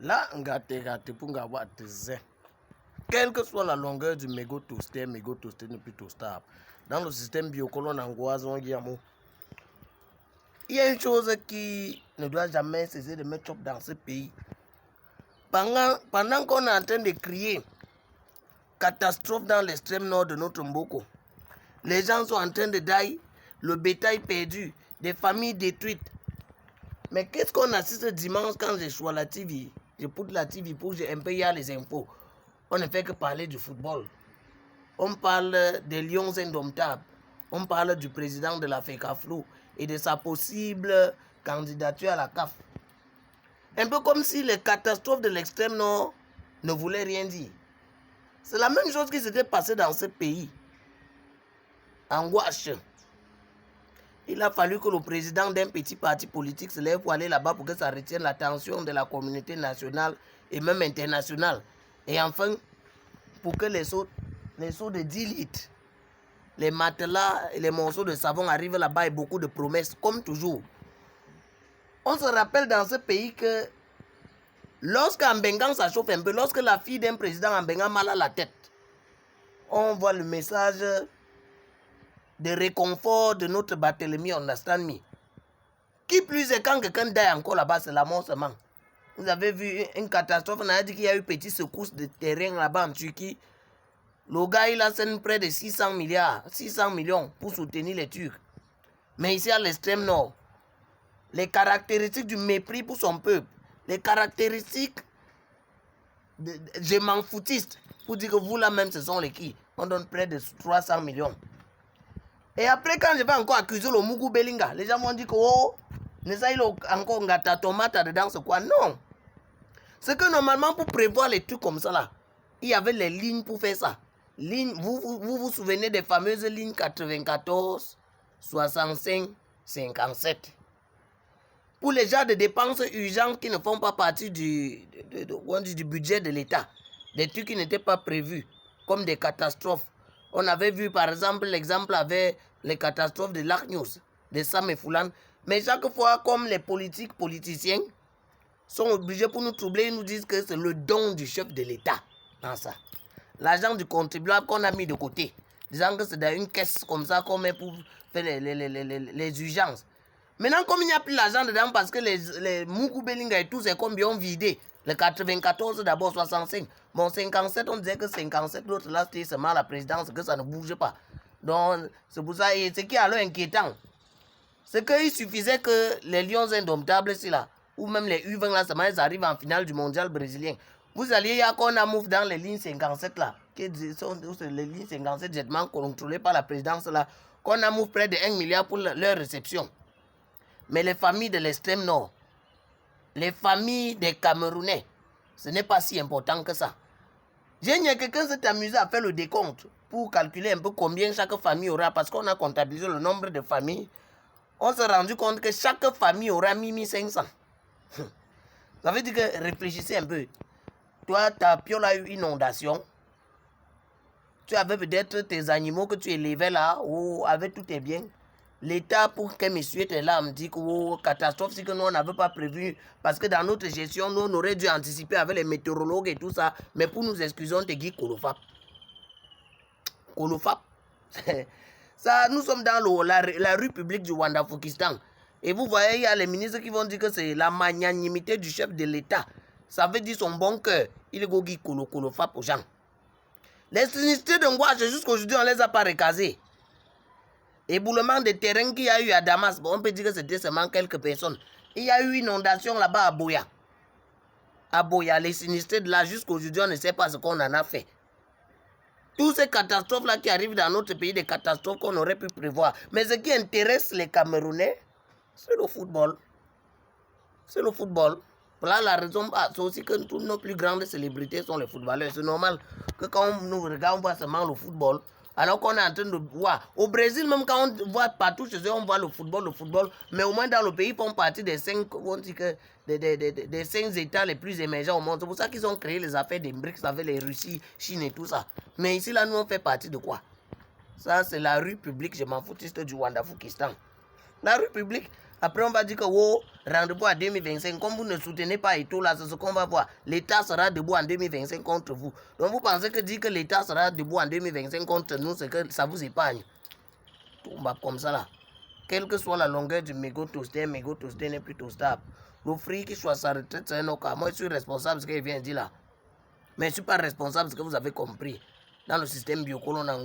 Là, pour avoir des quelle que soit la longueur du mégot toasté n'est plus toastable. Dans le système biocolon angoisse, il y a une chose qui ne doit jamais cesser de mettre dans ce pays. Pendant qu'on est en train de crier catastrophe dans l'extrême nord de notre Mboko, les gens sont en train de die, le bétail perdu, des familles détruites. Mais qu'est-ce qu'on assiste dimanche quand je suis à la TV? Je pousse la TV pour un peu y avoir les infos. On ne fait que parler du football. On parle des lions indomptables. On parle du président de la FECAFLO et de sa possible candidature à la CAF. Un peu comme si les catastrophes de l'extrême nord ne voulaient rien dire. C'est la même chose qui s'était passée dans ce pays. En Ouache. Il a fallu que le président d'un petit parti politique se lève pour aller là-bas pour que ça retienne l'attention de la communauté nationale et même internationale. Et enfin, pour que les seaux de 10 litres, les matelas et les morceaux de savon arrivent là-bas et beaucoup de promesses, comme toujours. On se rappelle dans ce pays que lorsqu'en Bengan ça chauffe un peu, lorsque la fille d'un président en Bengan mal à la tête, on voit le message de réconfort de notre Barthélemy, understand me. Qui plus est quand quelqu'un dort encore là-bas, c'est la mort seulement. Vous avez vu une catastrophe, on a dit qu'il y a eu une petite secousse de terrain là-bas en Turquie. Le gars, il a scène près de 600 millions pour soutenir les Turcs. Mais ici à l'extrême nord, les caractéristiques du mépris pour son peuple, les caractéristiques de je m'en foutiste, pour dire que vous là même ce sont les qui, on donne près de 300 millions. Et après, quand je vais encore accuser le Mougou Belinga, les gens m'ont dit que oh, ne ça il encore ngata tomate dedans, c'est quoi? Non. C'est que normalement, pour prévoir les trucs comme ça là, il y avait les lignes pour faire ça. Vous souvenez des fameuses lignes 94, 65, 57. Pour les gens de dépenses urgentes qui ne font pas partie du budget de l'État, des trucs qui n'étaient pas prévus, comme des catastrophes. On avait vu par exemple l'exemple avec les catastrophes de l'Arcnews, de Sam et Foulan. Mais chaque fois, comme les politiciens sont obligés pour nous troubler, ils nous disent que c'est le don du chef de l'État dans ça. L'argent du contribuable qu'on a mis de côté, disant que c'est dans une caisse comme ça qu'on met pour faire les urgences. Maintenant, comme il n'y a plus l'argent dedans parce que les Mougou Belinga et tout, c'est comme bien vidé. Le 94 d'abord, 65. Bon, 57, on disait que 57, l'autre là, c'était seulement la présidence, que ça ne bouge pas. Donc, c'est pour ça, et ce qui est alors inquiétant, c'est qu'il suffisait que les lions indomptables, ici là, ou même les U20 là, seulement ils arrivent en finale du mondial brésilien. Vous alliez, il y a qu'on a mouf dans les lignes 57 là, qui sont les lignes 57 jettement contrôlées par la présidence là, qu'on a mouf près de 1 milliard pour leur réception. Mais les familles de l'extrême nord, les familles des Camerounais, ce n'est pas si important que ça. J'ai quelqu'un s'est amusé à faire le décompte pour calculer un peu combien chaque famille aura, parce qu'on a comptabilisé le nombre de familles. On s'est rendu compte que chaque famille aura 1500. Ça veut dire que réfléchissez un peu. Toi, ta piole a eu inondation. Tu avais peut-être tes animaux que tu élevais là, ou avec tous tes biens. L'État, pour que monsieur était là, me dit que oh, catastrophe, c'est que nous, on n'avait pas prévu. Parce que dans notre gestion, nous, on aurait dû anticiper avec les météorologues et tout ça. Mais pour nous excusons, te dit Kolofap. Kolofap. Ça, nous sommes dans la rue publique du Wanda-Fokistan. Et vous voyez, il y a les ministres qui vont dire que c'est la magnanimité du chef de l'État. Ça veut dire son bon cœur. Il est gogi Kolofap aux gens. Les sinistrés de Ngouache, jusqu'aujourd'hui, on ne les a pas recasés. Éboulement de terrain qu'il y a eu à Damas, bon, on peut dire que c'était seulement quelques personnes. Il y a eu une inondation là-bas à Boya. À Boya, les sinistrés de là, jusqu'aujourd'hui, on ne sait pas ce qu'on en a fait. Toutes ces catastrophes-là qui arrivent dans notre pays, des catastrophes qu'on aurait pu prévoir. Mais ce qui intéresse les Camerounais, c'est le football. C'est le football. Voilà la raison, c'est aussi que toutes nos plus grandes célébrités sont les footballeurs. C'est normal que quand nous regardons, on voit seulement le football. Alors qu'on est en train de voir. Au Brésil, même quand on voit partout chez eux, on voit le football. Mais au moins dans le pays, ils font partie des 5, on dit que, des 5 États les plus émergents au monde. C'est pour ça qu'ils ont créé les affaires des BRICS avec les Russie, Chine et tout ça. Mais ici, là, nous, on fait partie de quoi? Ça, c'est la rue publique, je m'en foutiste du Wanda-Fokistan. La rue publique, Après, on va dire que rendez-vous à 2025. Comme vous ne soutenez pas et tout là, c'est ce qu'on va voir. L'État sera debout en 2025 contre vous. Donc, vous pensez que dire que l'État sera debout en 2025 contre nous, c'est que ça vous épargne. Tout va comme ça là. Quelle que soit la longueur du mégot toasté n'est plutôt stable. Le fric qui soit sa retraite, c'est un cas. Moi, je suis responsable de ce qu'il vient de dire là. Mais je ne suis pas responsable de ce que vous avez compris. Dans le système biocolon, on a